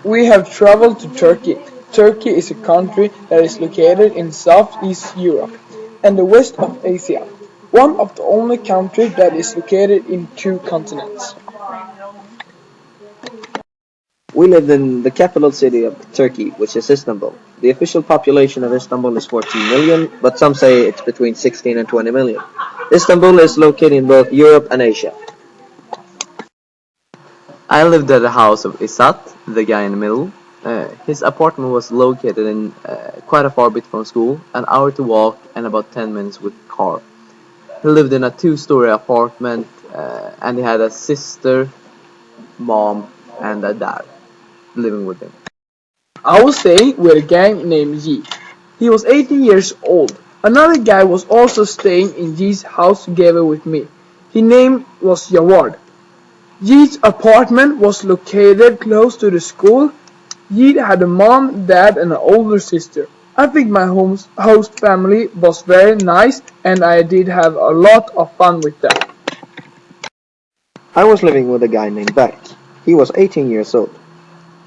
We have traveled to Turkey. Turkey is a country that is located in Southeast Europe and the west of Asia, one of the only countries that is located in two continents. We lived in the capital city of Turkey, which is Istanbul. The official population of Istanbul is 14 million, but some say it's between 16 and 20 million. Istanbul is located in both Europe and Asia. I lived at the house of Isat, the guy in the middle. His apartment was located in quite a far bit from school, an hour to walk and about 10 minutes with car. He lived in a two-story apartment and he had a sister, mom, and a dad living with him. I was staying with a guy named Yi. He was 18 years old. Another guy was also staying in Yi's house together with me. His name was Yaward. Yi's apartment was located close to the school. Yi had a mom, dad, and an older sister. I think my host family was very nice and I did have a lot of fun with them. I was living with a guy named Beck. He was 18 years old.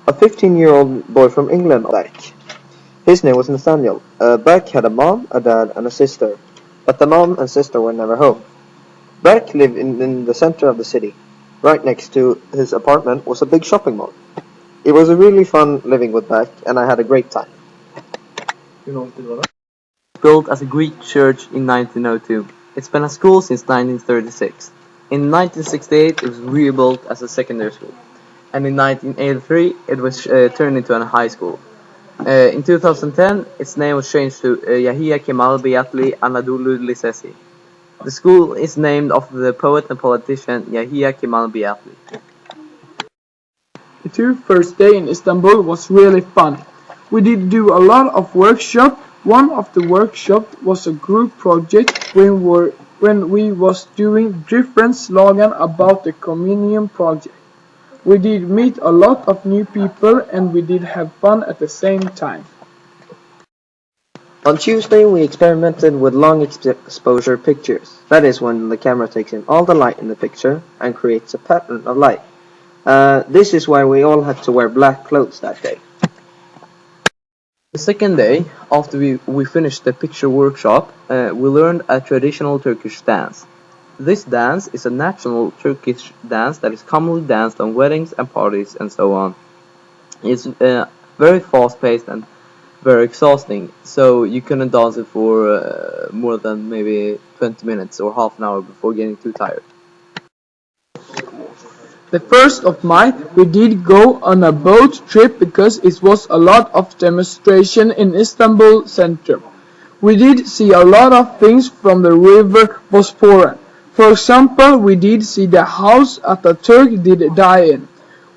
A 15-year-old boy from England, Beck. His name was Nathaniel. Beck had a mom, a dad, and a sister, but the mom and sister were never home. Beck lived in the center of the city. Right next to his apartment was a big shopping mall. It was a really fun living with Beck, and I had a great time. Built as a Greek church in 1902. It's been a school since 1936. In 1968 it was rebuilt as a secondary school. And in 1983 it was turned into a high school. In 2010 its name was changed to Yahya Kemal Beyatli Anadolu Lisesi. The school is named after the poet and politician Yahya Kemal Beyatli. The first day in Istanbul was really fun. We did do a lot of workshops. One of the workshops was a group project when we was doing different slogan about the communion project. We did meet a lot of new people and we did have fun at the same time. On Tuesday, we experimented with long exposure pictures. That is when the camera takes in all the light in the picture and creates a pattern of light. This is why we all had to wear black clothes that day. The second day, after we finished the picture workshop, we learned a traditional Turkish dance. This dance is a national Turkish dance that is commonly danced on weddings and parties and so on. It's very fast-paced and very exhausting, so you couldn't dance it for more than maybe 20 minutes or half an hour before getting too tired. The 1st of May we did go on a boat trip because it was a lot of demonstration in Istanbul center. We did see a lot of things from the river Bosporus. For example, we did see the house Atatürk did die in.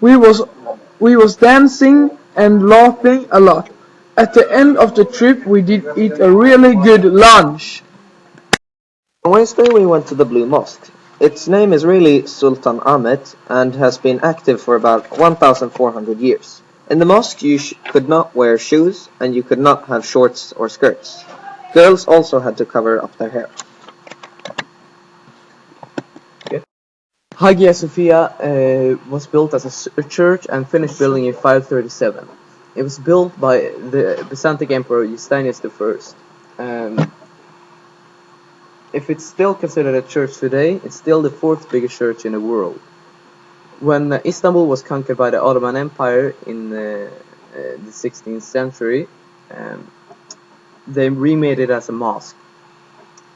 We was dancing and laughing a lot. At the end of the trip we did eat a really good lunch. On Wednesday, we went to the Blue Mosque. Its name is really Sultan Ahmed and has been active for about 1,400 years. In the mosque, you could not wear shoes and you could not have shorts or skirts. Girls also had to cover up their hair. Hagia Sophia was built as a church and finished building in 537. It was built by the Byzantine Emperor Justinius I. If it's still considered a church today, it's still the fourth biggest church in the world. When Istanbul was conquered by the Ottoman Empire in the 16th century, they remade it as a mosque.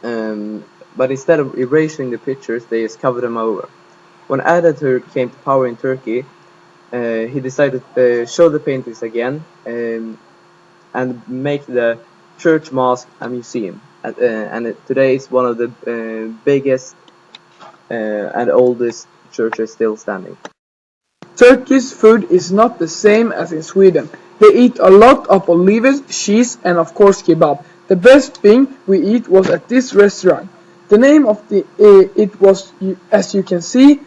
But instead of erasing the pictures, they just covered them over. When Ataturk came to power in Turkey, he decided to show the paintings again and make the church mosque a museum. And today it's one of the biggest and oldest churches still standing. Turkish food is not the same as in Sweden. They eat a lot of olives, cheese and of course kebab. The best thing we eat was at this restaurant. The name of it was, as you can see,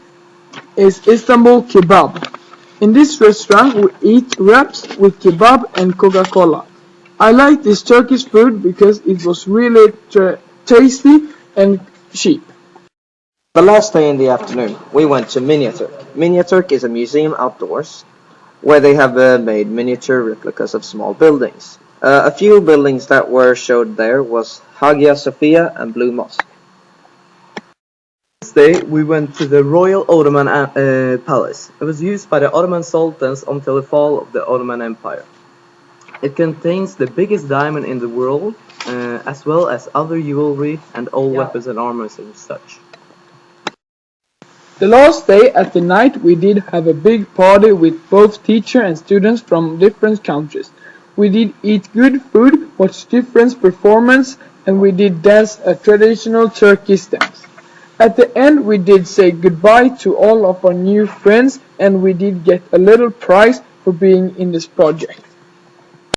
is Istanbul Kebab. In this restaurant we eat wraps with kebab and Coca-Cola. I like this Turkish food because it was really tasty and cheap. The last day in the afternoon, we went to Miniaturk. Miniaturk is a museum outdoors. where they have made miniature replicas of small buildings. A few buildings that were showed there was Hagia Sophia and Blue Mosque. Next day, we went to the Royal Ottoman Palace. It was used by the Ottoman sultans until the fall of the Ottoman Empire. It contains the biggest diamond in the world, as well as other jewelry and old weapons and armors and such. The last day at the night we did have a big party with both teachers and students from different countries. We did eat good food, watch different performances, and we did dance a traditional Turkish dance. At the end we did say goodbye to all of our new friends and we did get a little prize for being in this project.